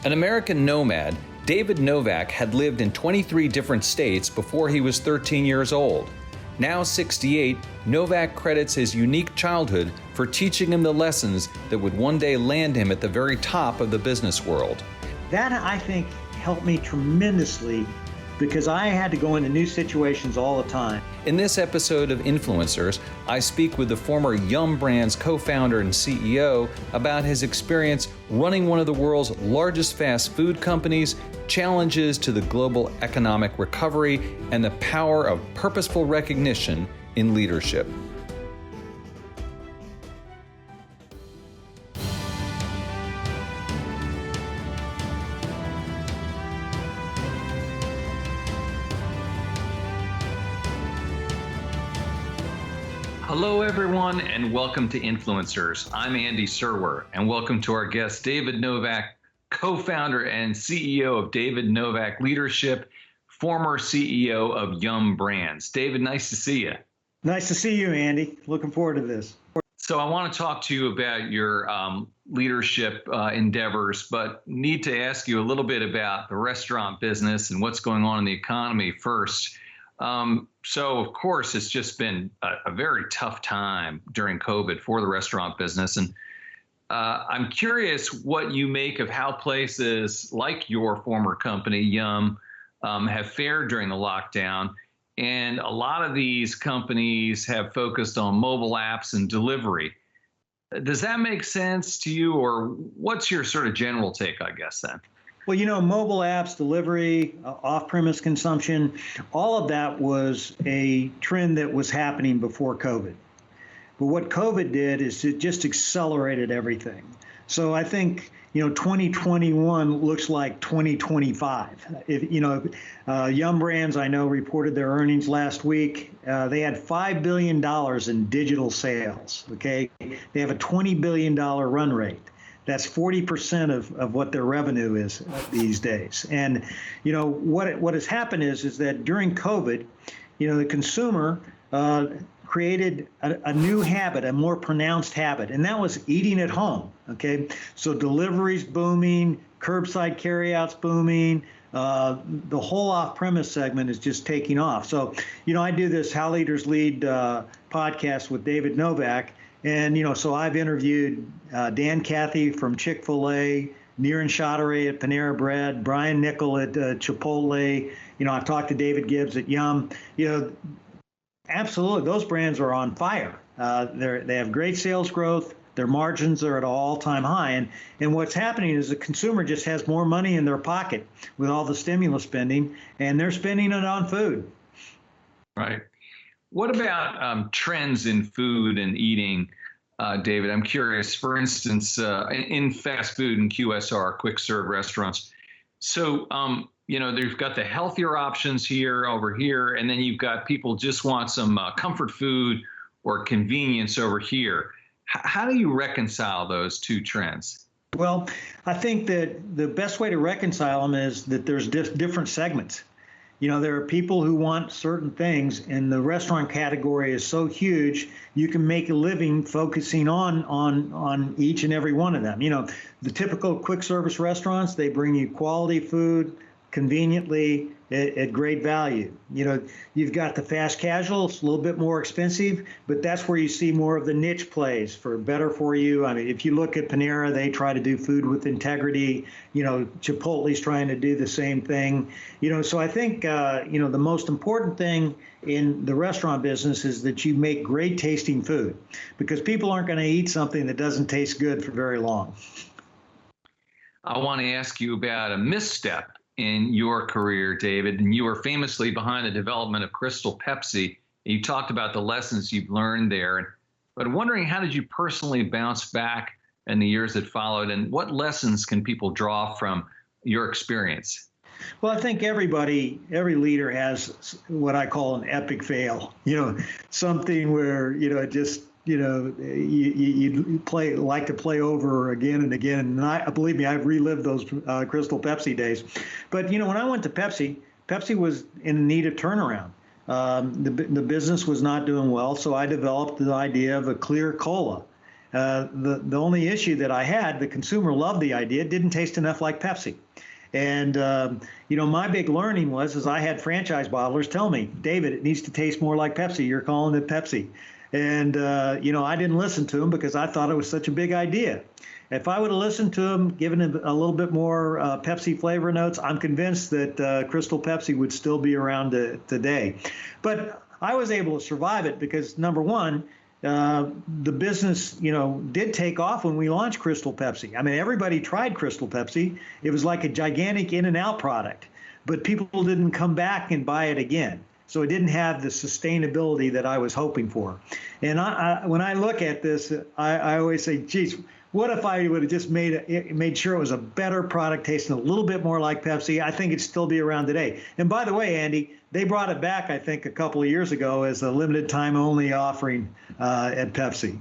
An American nomad, David Novak had lived in 23 different states before he was 13 years old. Now 68, Novak credits his unique childhood for teaching him the lessons that would one day land him at the very top of the business world. That, I think, helped me tremendously because I had to go into new situations all the time. In this episode of Influencers, I speak with the former Yum Brands co-founder and CEO about his experience running one of the world's largest fast food companies, challenges to the global economic recovery, and the power of purposeful recognition in leadership. Hello, everyone, and welcome to Influencers. I'm Andy Serwer, and welcome to our guest, David Novak, co-founder and CEO of David Novak Leadership, former CEO of Yum Brands. David, nice to see you. Nice to see you, Andy. Looking forward to this. So I want to talk to you about your leadership endeavors, but need to ask you a little bit about the restaurant business and what's going on in the economy first. So, of course, it's just been a very tough time during COVID for the restaurant business. And I'm curious what you make of how places like your former company, Yum, have fared during the lockdown. And a lot of these companies have focused on mobile apps and delivery. Does that make sense to you, or what's your sort of general take, I guess, then? Well, you know, mobile apps, delivery, off-premise consumption, all of that was a trend that was happening before COVID. But what COVID did is it just accelerated everything. So I think, 2021 looks like 2025. Yum Brands, I know, reported their earnings last week. They had $5 billion in digital sales, okay? They have a $20 billion run rate. That's 40% of what their revenue is these days. And, what has happened is that during COVID, the consumer created a new habit, a more pronounced habit, and that was eating at home, okay? So deliveries booming, curbside carryouts booming, the whole off-premise segment is just taking off. So, I do this How Leaders Lead podcast with David Novak. And, so I've interviewed Dan Cathy from Chick-fil-A, Niran Chaudhary at Panera Bread, Brian Nickel at Chipotle. I've talked to David Gibbs at Yum. Absolutely, those brands are on fire. They have great sales growth. Their margins are at an all-time high. And what's happening is the consumer just has more money in their pocket with all the stimulus spending, and they're spending it on food. Right. What about trends in food and eating, David? I'm curious, for instance, in fast food and QSR, quick serve restaurants. So, they've got the healthier options over here, and then you've got people just want some comfort food or convenience over here. How do you reconcile those two trends? Well, I think that the best way to reconcile them is that there's different segments. There are people who want certain things, and the restaurant category is so huge, you can make a living focusing on each and every one of them. The typical quick service restaurants, they bring you quality food conveniently at great value. You've got the fast casual, it's a little bit more expensive, but that's where you see more of the niche plays for better for you. I mean, if you look at Panera, they try to do food with integrity. Chipotle's trying to do the same thing. So I think, the most important thing in the restaurant business is that you make great tasting food, because people aren't going to eat something that doesn't taste good for very long. I want to ask you about a misstep in your career, David, and you were famously behind the development of Crystal Pepsi. You talked about the lessons you've learned there, but I'm wondering, how did you personally bounce back in the years that followed, and what lessons can people draw from your experience? Well, I think every leader has what I call an epic fail, something where, you like to play over again and again. And believe me, I've relived those Crystal Pepsi days. But, when I went to Pepsi was in need of turnaround. The business was not doing well, so I developed the idea of a clear cola. The only issue that I had, the consumer loved the idea. It didn't taste enough like Pepsi. And, my big learning was I had franchise bottlers tell me, David, it needs to taste more like Pepsi. You're calling it Pepsi. And, I didn't listen to them because I thought it was such a big idea. If I would have listened to them, given it a little bit more Pepsi flavor notes, I'm convinced that Crystal Pepsi would still be around today. But I was able to survive it because, number one, the business, did take off when we launched Crystal Pepsi. I mean, everybody tried Crystal Pepsi. It was like a gigantic in-and-out product, but people didn't come back and buy it again. So it didn't have the sustainability that I was hoping for. And when I look at this, I always say, geez, what if I would have just made sure it was a better product, tasting a little bit more like Pepsi? I think it'd still be around today. And by the way, Andy, they brought it back, I think, a couple of years ago as a limited time only offering at Pepsi.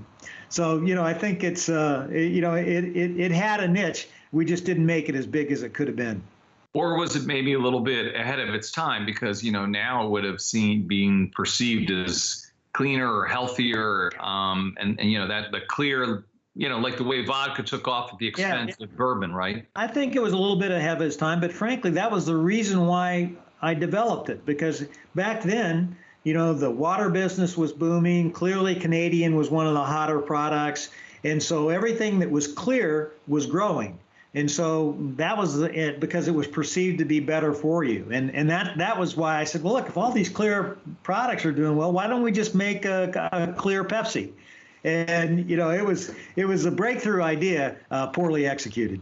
So, I think it's, it had a niche. We just didn't make it as big as it could have been. Or was it maybe a little bit ahead of its time because, now it would have being perceived as cleaner or healthier and that the clear, like the way vodka took off at the expense of bourbon, right? I think it was a little bit ahead of its time, but frankly, that was the reason why I developed it, because back then, the water business was booming. Clearly, Canadian was one of the hotter products. And so everything that was clear was growing. And so that was it, because it was perceived to be better for you. And that was why I said, well, look, if all these clear products are doing well, why don't we just make a clear Pepsi? And, it was a breakthrough idea, poorly executed.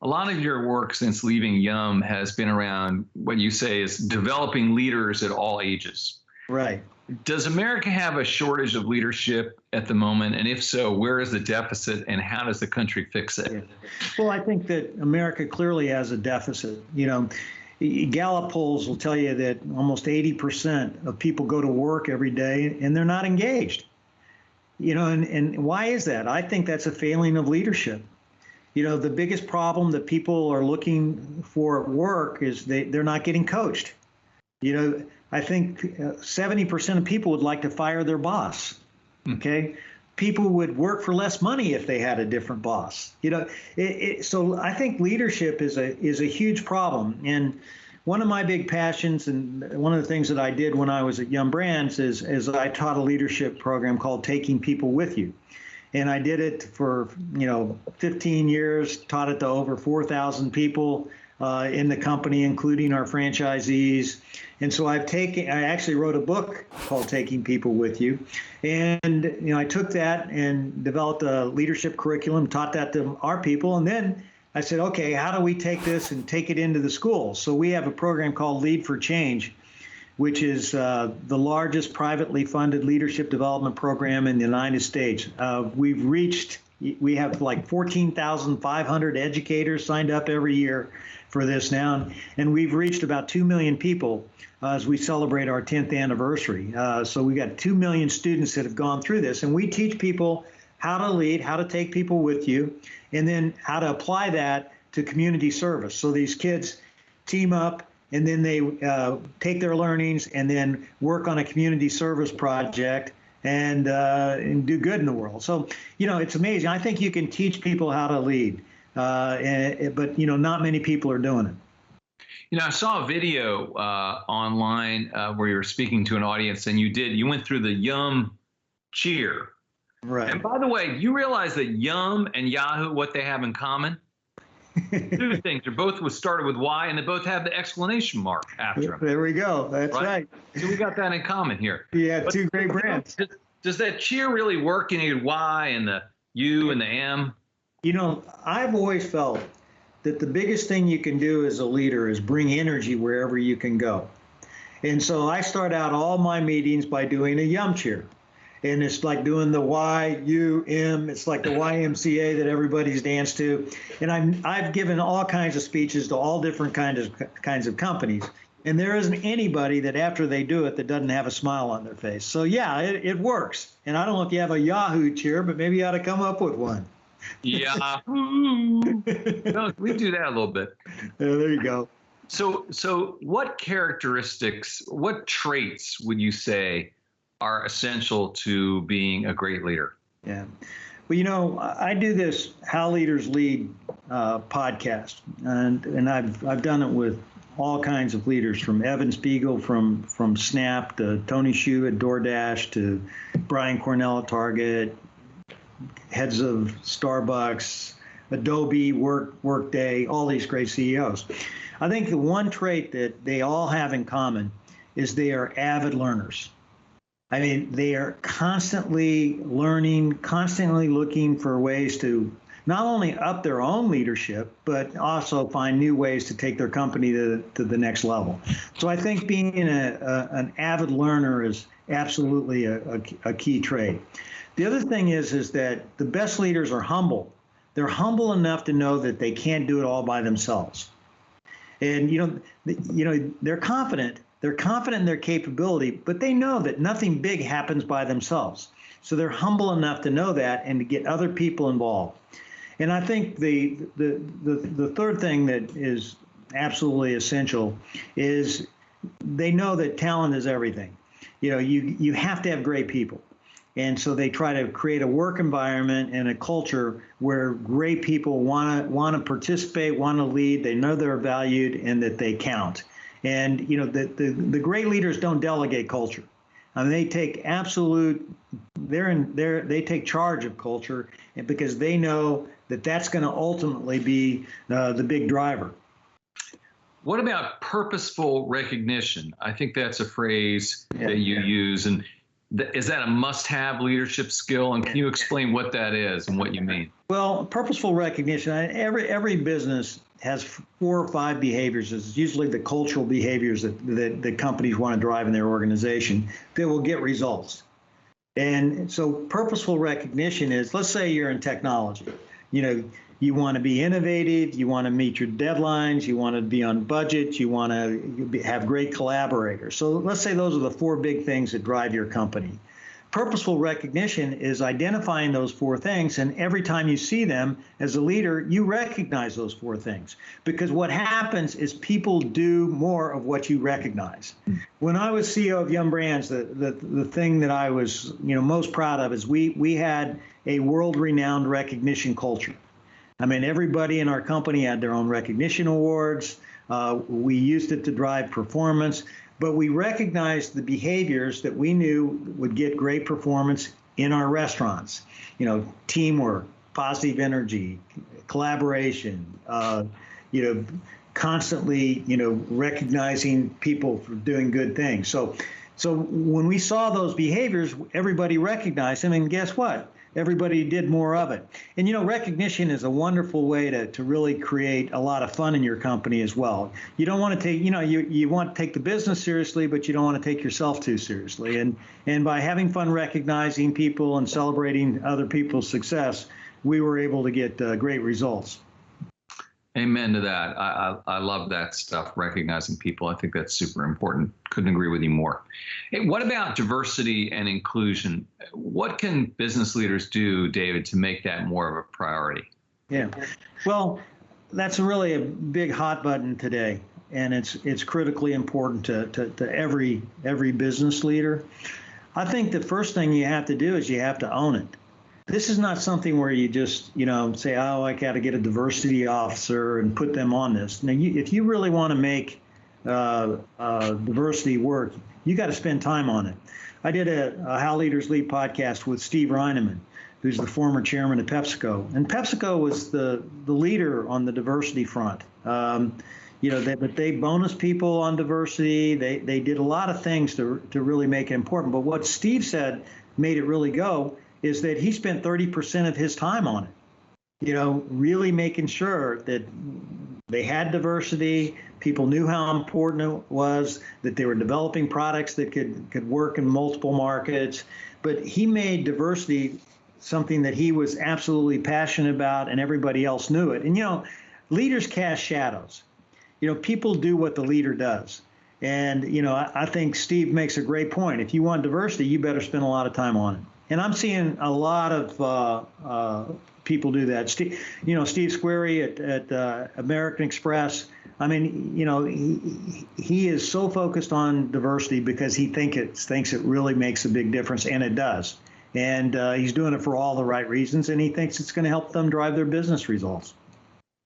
A lot of your work since leaving Yum has been around what you say is developing leaders at all ages. Right. Does America have a shortage of leadership at the moment? And if so, where is the deficit and how does the country fix it? Yeah. Well, I think that America clearly has a deficit. Gallup polls will tell you that almost 80% of people go to work every day and they're not engaged. And why is that? I think that's a failing of leadership. The biggest problem that people are looking for at work is they're not getting coached. I think 70% of people would like to fire their boss. Okay. People would work for less money if they had a different boss. So I think leadership is a huge problem. And one of my big passions, and one of the things that I did when I was at Yum Brands is I taught a leadership program called Taking People With You. And I did it for, 15 years, taught it to over 4,000 people in the company, including our franchisees. And so I actually wrote a book called Taking People With You. And, I took that and developed a leadership curriculum, taught that to our people. And then I said, okay, how do we take this and take it into the schools? So we have a program called Lead for Change, which is the largest privately funded leadership development program in the United States. We have like 14,500 educators signed up every year for this now, and we've reached about 2 million people as we celebrate our 10th anniversary. So we got 2 million students that have gone through this, and we teach people how to lead, how to take people with you, and then how to apply that to community service. So these kids team up, and then they take their learnings and then work on a community service project and do good in the world. So, it's amazing. I think you can teach people how to lead, but, not many people are doing it. I saw a video online where you were speaking to an audience and you went through the Yum cheer. Right. And by the way, you realize that Yum and Yahoo, what they have in common? Two things. They're both started with Y, and they both have the exclamation mark after them. There we go. That's right. So we got that in common here. Yeah, two great brands. Does that cheer really work? You need Y and the U and the M? I've always felt that the biggest thing you can do as a leader is bring energy wherever you can go. And so I start out all my meetings by doing a Yum cheer. And it's like doing the Y-U-M. It's like the YMCA that everybody's danced to. And I've given all kinds of speeches to all different kinds of companies. And there isn't anybody that after they do it that doesn't have a smile on their face. So yeah, it works. And I don't know if you have a Yahoo cheer, but maybe you ought to come up with one. Yahoo! No, we do that a little bit. Yeah, there you go. So what characteristics, what traits would you say are essential to being a great leader? Yeah. Well, I do this How Leaders Lead podcast, and I've done it with all kinds of leaders, from Evan Spiegel from Snap to Tony Hsu at DoorDash to Brian Cornell at Target, heads of Starbucks, Adobe, Workday, all these great CEOs. I think the one trait that they all have in common is they are avid learners. I mean, they are constantly learning, constantly looking for ways to not only up their own leadership, but also find new ways to take their company to the next level. So I think being an avid learner is absolutely a key trait. The other thing is that the best leaders are humble. They're humble enough to know that they can't do it all by themselves. And, they're confident. They're confident in their capability, but they know that nothing big happens by themselves. So they're humble enough to know that and to get other people involved. And I think the third thing that is absolutely essential is they know that talent is everything. You have to have great people. And so they try to create a work environment and a culture where great people want to participate, want to lead. They know they're valued and that they count. And the great leaders don't delegate culture. I mean, they take they take charge of culture, because they know that that's going to ultimately be the big driver. What about purposeful recognition? I think that's a phrase that you use, and is that a must-have leadership skill? And can you explain what that is and what you mean? Well, purposeful recognition. Every business has 4 or 5 behaviors. It's usually the cultural behaviors that companies want to drive in their organization that will get results. And so purposeful recognition is, let's say you're in technology. You want to be innovative, you want to meet your deadlines, you want to be on budget, you want to have great collaborators. So let's say those are the 4 big things that drive your company. Purposeful recognition is identifying those 4 things, and every time you see them as a leader, you recognize those 4 things. Because what happens is people do more of what you recognize. When I was CEO of Yum Brands, the thing that I was most proud of is we had a world-renowned recognition culture. I mean, everybody in our company had their own recognition awards. We used it to drive performance. But we recognized the behaviors that we knew would get great performance in our restaurants. Teamwork, positive energy, collaboration, constantly, recognizing people for doing good things. So when we saw those behaviors, everybody recognized them, and guess what? Everybody did more of it. And, recognition is a wonderful way to really create a lot of fun in your company as well. You don't want to take, you want to take the business seriously, but you don't want to take yourself too seriously. And by having fun recognizing people and celebrating other people's success, we were able to get great results. Amen to that. I love that stuff, recognizing people. I think that's super important. Couldn't agree with you more. Hey, what about diversity and inclusion? What can business leaders do, David, to make that more of a priority? Yeah, well, that's really a big hot button today, and it's critically important to every business leader. I think the first thing you have to do is you have to own it. This is not something where you just, say, oh, I got to get a diversity officer and put them on this. Now, if you really want to make diversity work, you got to spend time on it. I did a How Leaders Lead podcast with Steve Reineman, who's the former chairman of PepsiCo. And PepsiCo was the leader on the diversity front. They bonus people on diversity. They did a lot of things to really make it important. But what Steve said made it really go is that he spent 30% of his time on it, really making sure that they had diversity, people knew how important it was, that they were developing products that could work in multiple markets. But he made diversity something that he was absolutely passionate about, and everybody else knew it. And, leaders cast shadows. People do what the leader does. And, I think Steve makes a great point. If you want diversity, you better spend a lot of time on it. And I'm seeing a lot of people do that. Steve Squarey at American Express. I mean, he is so focused on diversity because he thinks it really makes a big difference, and it does. And he's doing it for all the right reasons, and he thinks it's going to help them drive their business results.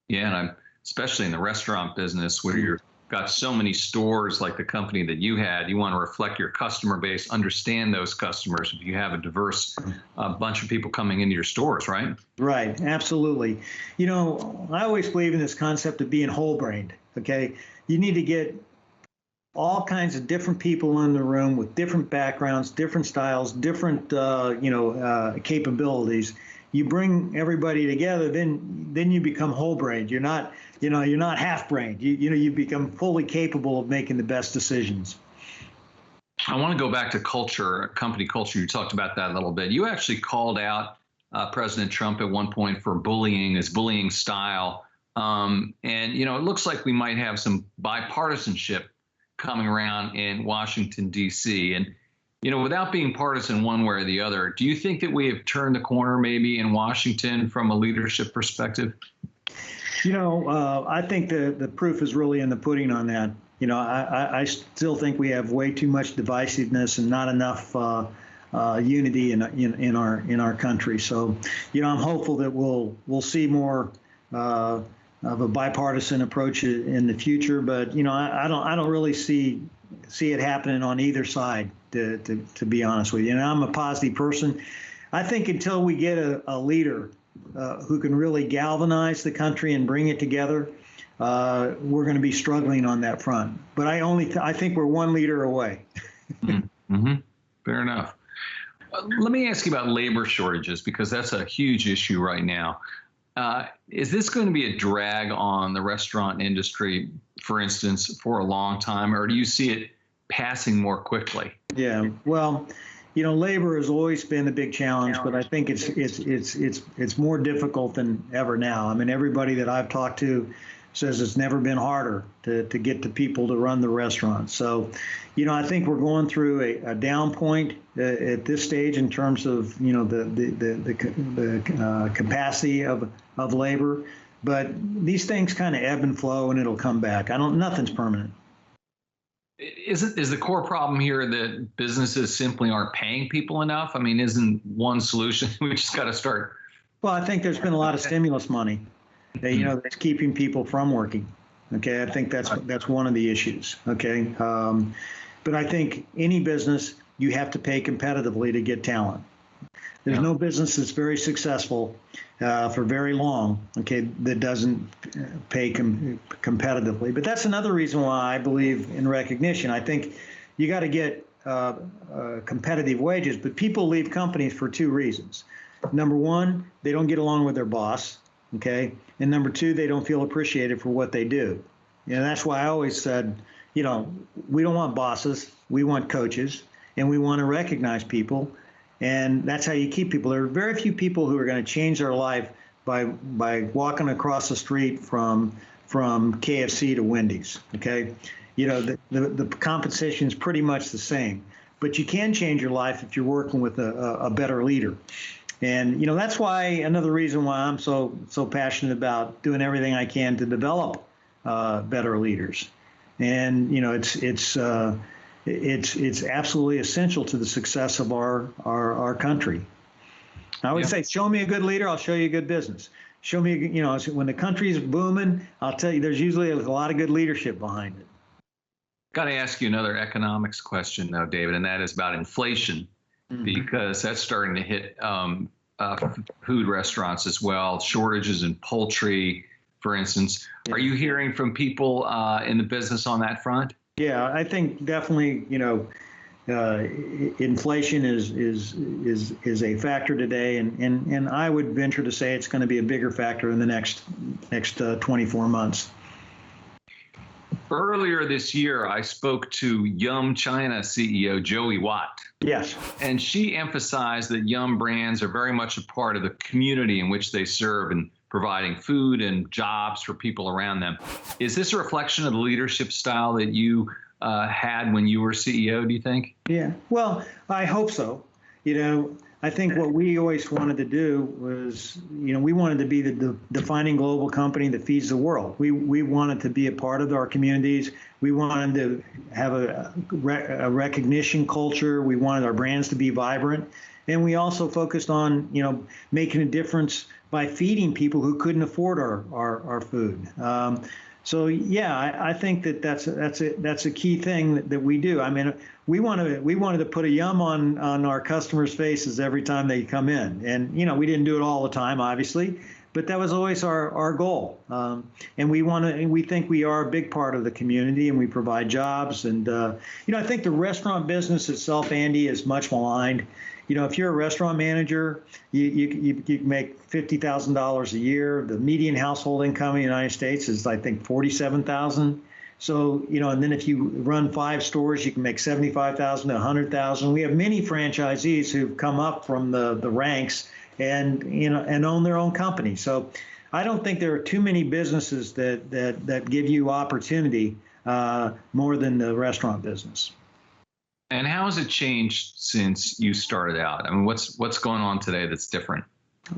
Yeah, and especially in the restaurant business where you've got so many stores like the company that you had, you want to reflect your customer base, understand those customers if you have a diverse bunch of people coming into your stores, right? Right, absolutely. You know, I always believe in this concept of being whole-brained, okay? You need to get all kinds of different people in the room with different backgrounds, different styles, different, capabilities. You bring everybody together, then you become whole-brained. You're not half-brained. You become fully capable of making the best decisions. I want to go back to culture, company culture. You talked about that a little bit. You actually called out President Trump at one point for his bullying style. And, it looks like we might have some bipartisanship coming around in Washington, D.C. And, without being partisan one way or the other, do you think that we have turned the corner maybe in Washington from a leadership perspective? I think the proof is really in the pudding on that. I still think we have way too much divisiveness and not enough unity in our country. So, I'm hopeful that we'll see more of a bipartisan approach in the future. But I don't really see it happening on either side. To be honest with you, and I'm a positive person. I think until we get a leader who can really galvanize the country and bring it together, we're going to be struggling on that front. But I think we're one leader away. Mm-hmm. Fair enough. Let me ask you about labor shortages, because that's a huge issue right now. Is this going to be a drag on the restaurant industry, for instance, for a long time, or do you see it passing more quickly? Yeah, well, labor has always been a big challenge, but I think it's more difficult than ever now. I mean, everybody that I've talked to says it's never been harder to get the people to run the restaurants. So, I think we're going through a down point at this stage in terms of the capacity of labor, but these things kind of ebb and flow, and it'll come back. Nothing's permanent. Is the core problem here that businesses simply aren't paying people enough? I mean, isn't one solution we just got to start? Well, I think there's been a lot of stimulus money, that's keeping people from working. Okay, I think that's one of the issues. Okay, but I think any business, you have to pay competitively to get talent. There's no business that's very successful for very long, okay, that doesn't pay competitively. But that's another reason why I believe in recognition. I think you got to get competitive wages, but people leave companies for two reasons. Number one, they don't get along with their boss, okay? And number two, they don't feel appreciated for what they do. That's why I always said, we don't want bosses, we want coaches, and we want to recognize people. And that's how you keep people. There are very few people who are going to change their life by walking across the street from KFC to Wendy's. Okay, the compensation is pretty much the same, but you can change your life if you're working with a better leader. And that's why another reason why I'm so passionate about doing everything I can to develop better leaders. And it's absolutely essential to the success of our country. I always say, show me a good leader, I'll show you a good business. Show me, when the country's booming, I'll tell you, there's usually a lot of good leadership behind it. Got to ask you another economics question, though, David, and that is about inflation, because that's starting to hit food restaurants as well. Shortages in poultry, for instance. Are you hearing from people in the business on that front? Yeah, I think definitely, inflation is a factor today, and I would venture to say it's going to be a bigger factor in the next 24 months. Earlier this year, I spoke to Yum China CEO Joey Watt. Yes. And she emphasized that Yum brands are very much a part of the community in which they serve and providing food and jobs for people around them. Is this a reflection of the leadership style that you had when you were CEO, do you think? Yeah, well, I hope so. I think what we always wanted to do was, we wanted to be the defining global company that feeds the world. We wanted to be a part of our communities. We wanted to have a recognition culture. We wanted our brands to be vibrant. And we also focused on, making a difference by feeding people who couldn't afford our food. So yeah, I think that's a key thing that we do. I mean, we wanted to put a yum on our customers' faces every time they come in, and we didn't do it all the time, obviously, but that was always our goal. And we think we are a big part of the community, and we provide jobs. And I think the restaurant business itself, Andy, is much maligned. If you're a restaurant manager, you make $50,000 a year. The median household income in the United States is, I think, $47,000. So, and then if you run 5 stores, you can make $75,000 to $100,000. We have many franchisees who've come up from the ranks and own their own company. So, I don't think there are too many businesses that give you opportunity more than the restaurant business. And how has it changed since you started out? I mean, what's going on today that's different?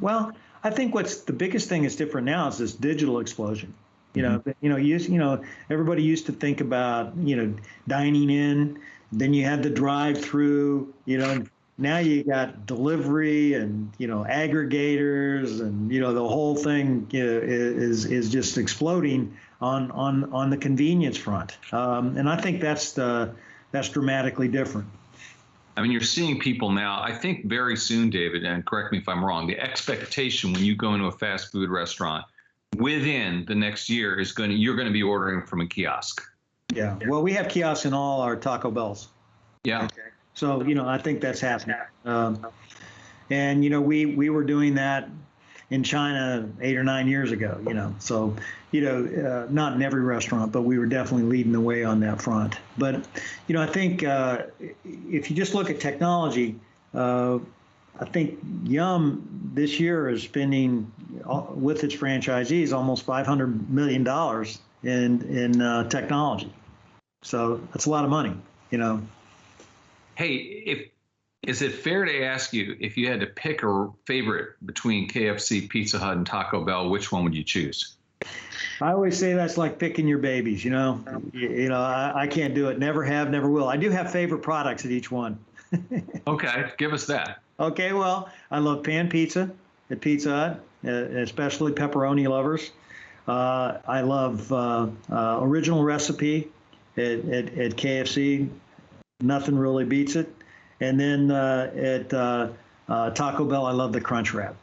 Well, I think what's the biggest thing is different now is this digital explosion. Everybody used to think about, dining in, then you had the drive-through, now you got delivery and, aggregators and, the whole thing is just exploding on the convenience front. And I think that's dramatically different. I mean, you're seeing people now, I think very soon, David, and correct me if I'm wrong, the expectation when you go into a fast food restaurant within the next year you're going to be ordering from a kiosk. Yeah. Well, we have kiosks in all our Taco Bells. Yeah. Okay. So, I think that's happening. And, we were doing that in China 8 or 9 years ago, so, not in every restaurant, but we were definitely leading the way on that front. But, I think if you just look at technology, I think Yum this year is spending with its franchisees almost $500 million in technology. So that's a lot of money, Hey, is it fair to ask you if you had to pick a favorite between KFC, Pizza Hut, and Taco Bell, which one would you choose? I always say that's like picking your babies, I can't do it. Never have, never will. I do have favorite products at each one. Okay, give us that. Okay, well, I love pan pizza at Pizza Hut, especially pepperoni lovers. I love original recipe at KFC. Nothing really beats it. And then at Taco Bell, I love the Crunch Wrap.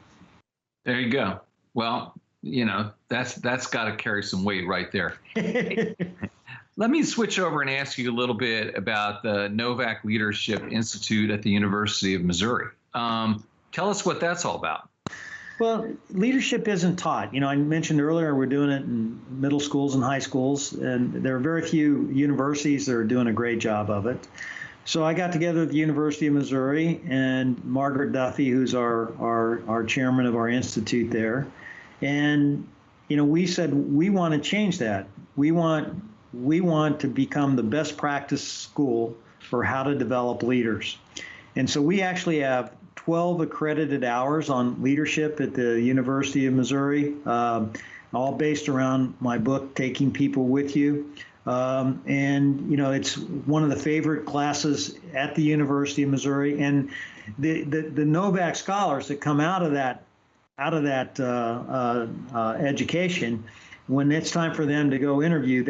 There you go. Well, that's got to carry some weight right there. Let me switch over and ask you a little bit about the Novak Leadership Institute at the University of Missouri. Tell us what that's all about. Well, leadership isn't taught. I mentioned earlier we're doing it in middle schools and high schools, and there are very few universities that are doing a great job of it. So I got together at the University of Missouri and Margaret Duffy, who's our chairman of our institute there, and we said we want to change that. We want to become the best practice school for how to develop leaders, and so we actually have 12 accredited hours on leadership at the University of Missouri, all based around my book, Taking People With You. And it's one of the favorite classes at the University of Missouri. And the Novak scholars that come out of that education, when it's time for them to go interview,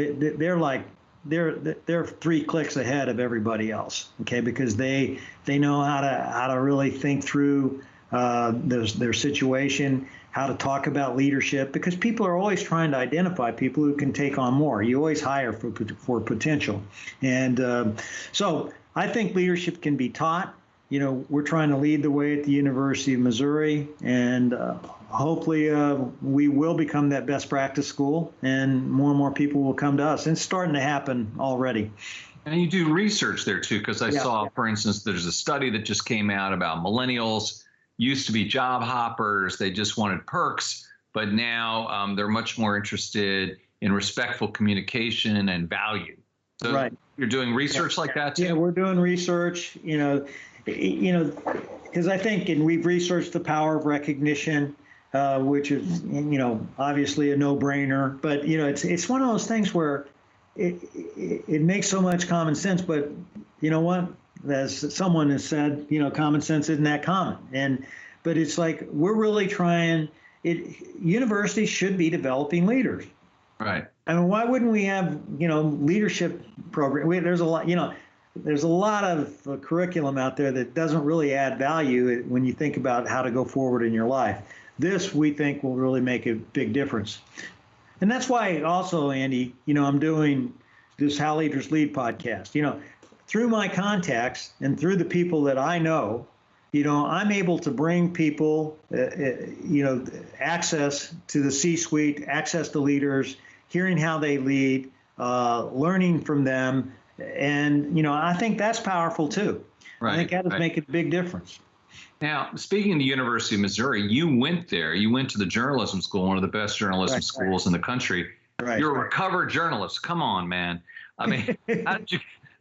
they're 3 clicks ahead of everybody else. Okay, because they know how to really think through their situation, how to talk about leadership, because people are always trying to identify people who can take on more. You always hire for potential. And so I think leadership can be taught. We're trying to lead the way at the University of Missouri, and hopefully we will become that best practice school, and more people will come to us. And it's starting to happen already. And you do research there too, because I saw, for instance, there's a study that just came out about millennials used to be job hoppers. They just wanted perks, but now they're much more interested in respectful communication and value. So right. You're doing research like that too? Yeah, we're doing research, because I think, and we've researched the power of recognition, which is, obviously a no-brainer, but, it's one of those things where it makes so much common sense, but you know what? as someone has said, common sense isn't that common. But it's like we're really trying. Universities should be developing leaders. Right. I mean, why wouldn't we have, leadership program? There's a lot of curriculum out there that doesn't really add value when you think about how to go forward in your life. This, we think, will really make a big difference. And that's why also, Andy, I'm doing this How Leaders Lead podcast. Through my contacts and through the people that I know, I'm able to bring people, access to the C-suite, access to leaders, hearing how they lead, learning from them. And, I think that's powerful too. Right. I think that would make a big difference. Now, speaking of the University of Missouri, you went there. You went to the journalism school, one of the best journalism schools in the country. Right. You're a recovered journalist. Come on, man. I mean,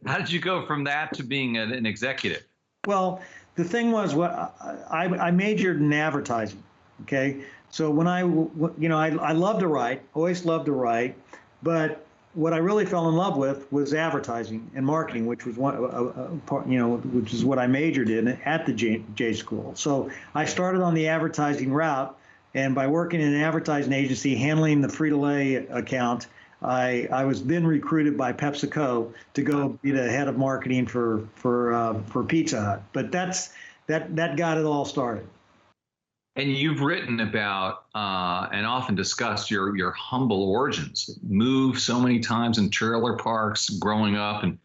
how did you go from that to being an executive? Well, the thing was, I majored in advertising. Okay, so when I love to write, always loved to write, but what I really fell in love with was advertising and marketing, which was which is what I majored in at the J School. So I started on the advertising route, and by working in an advertising agency handling the Frito-Lay account, I was then recruited by PepsiCo to go be the head of marketing for Pizza Hut. But that got it all started. And you've written about and often discussed your humble origins. Moved so many times in trailer parks growing up. And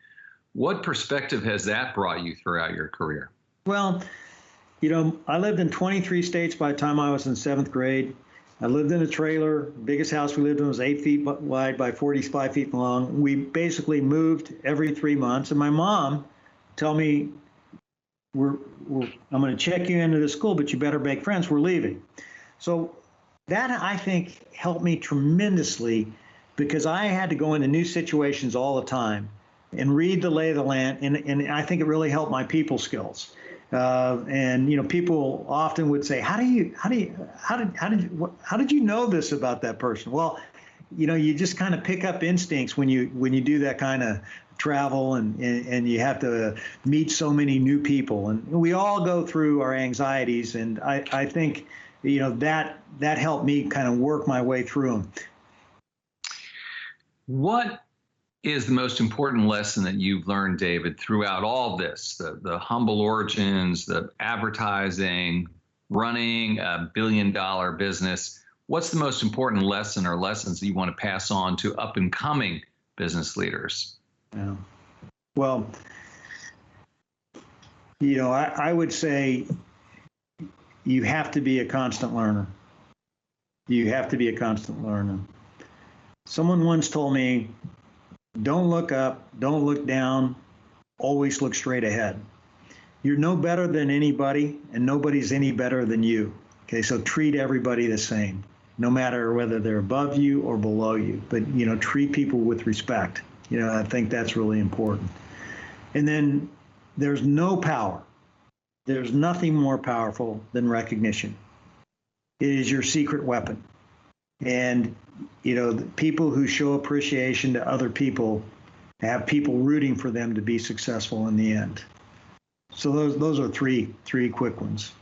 what perspective has that brought you throughout your career? Well, I lived in 23 states by the time I was in 7th grade. I lived in a trailer. Biggest house we lived in was 8 feet wide by 45 feet long. We basically moved every 3 months. And my mom told me, I'm going to check you into the school, but you better make friends. We're leaving. So that, I think, helped me tremendously because I had to go into new situations all the time and read the lay of the land. And I think it really helped my people skills. And people often would say, how did you know this about that person? Well, you just kind of pick up instincts when you do that kind of travel and you have to meet so many new people, and we all go through our anxieties, and I think that helped me kind of work my way through them. What is the most important lesson that you've learned, David, throughout all this, the humble origins, the advertising, running a billion-dollar business? What's the most important lesson or lessons that you want to pass on to up-and-coming business leaders? Yeah. Well, I would say you have to be a constant learner. You have to be a constant learner. Someone once told me, don't look up, don't look down, always look straight ahead. You're no better than anybody, and nobody's any better than you. Okay, so treat everybody the same, no matter whether they're above you or below you. But, treat people with respect. I think that's really important. And then there's no power. There's nothing more powerful than recognition. It is your secret weapon. And, the people who show appreciation to other people have people rooting for them to be successful in the end. So those are three quick ones.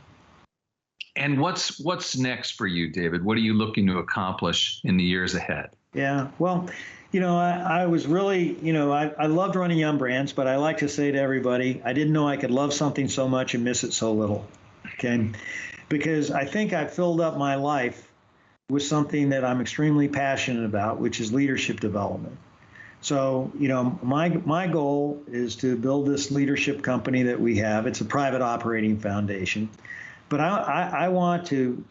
And what's next for you, David? What are you looking to accomplish in the years ahead? Yeah, well, I was really, I loved running Yum Brands, but I like to say to everybody, I didn't know I could love something so much and miss it so little. Okay, because I think I filled up my life with something that I'm extremely passionate about, which is leadership development. So, my goal is to build this leadership company that we have. It's a private operating foundation, but I want to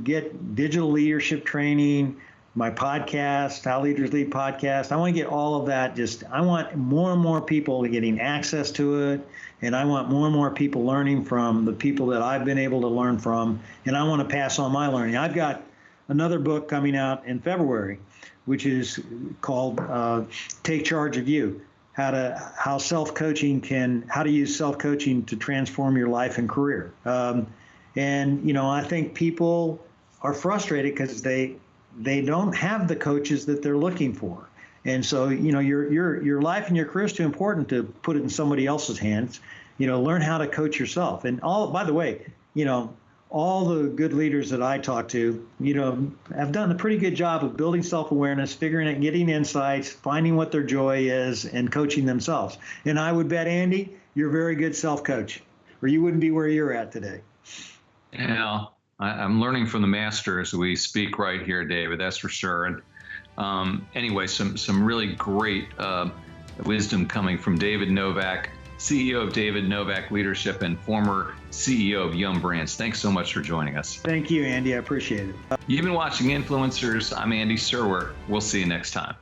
get digital leadership training, my podcast, How Leaders Lead podcast. I want to get all of that. I want more and more people getting access to it, and I want more and more people learning from the people that I've been able to learn from, and I want to pass on my learning. I've got another book coming out in February, which is called Take Charge of You, how to use self-coaching to transform your life and career. And I think people are frustrated because they don't have the coaches that they're looking for. And so, your life and your career is too important to put it in somebody else's hands. Learn how to coach yourself. And by the way, all the good leaders that I talk to, have done a pretty good job of building self-awareness, figuring it, getting insights, finding what their joy is, and coaching themselves. And I would bet, Andy, you're a very good self-coach, or you wouldn't be where you're at today. Yeah, I'm learning from the master as we speak right here, David, that's for sure. And anyway, some really great wisdom coming from David Novak, CEO of David Novak Leadership and former CEO of Yum Brands. Thanks so much for joining us. Thank you, Andy. I appreciate it. You've been watching Influencers. I'm Andy Serwer. We'll see you next time.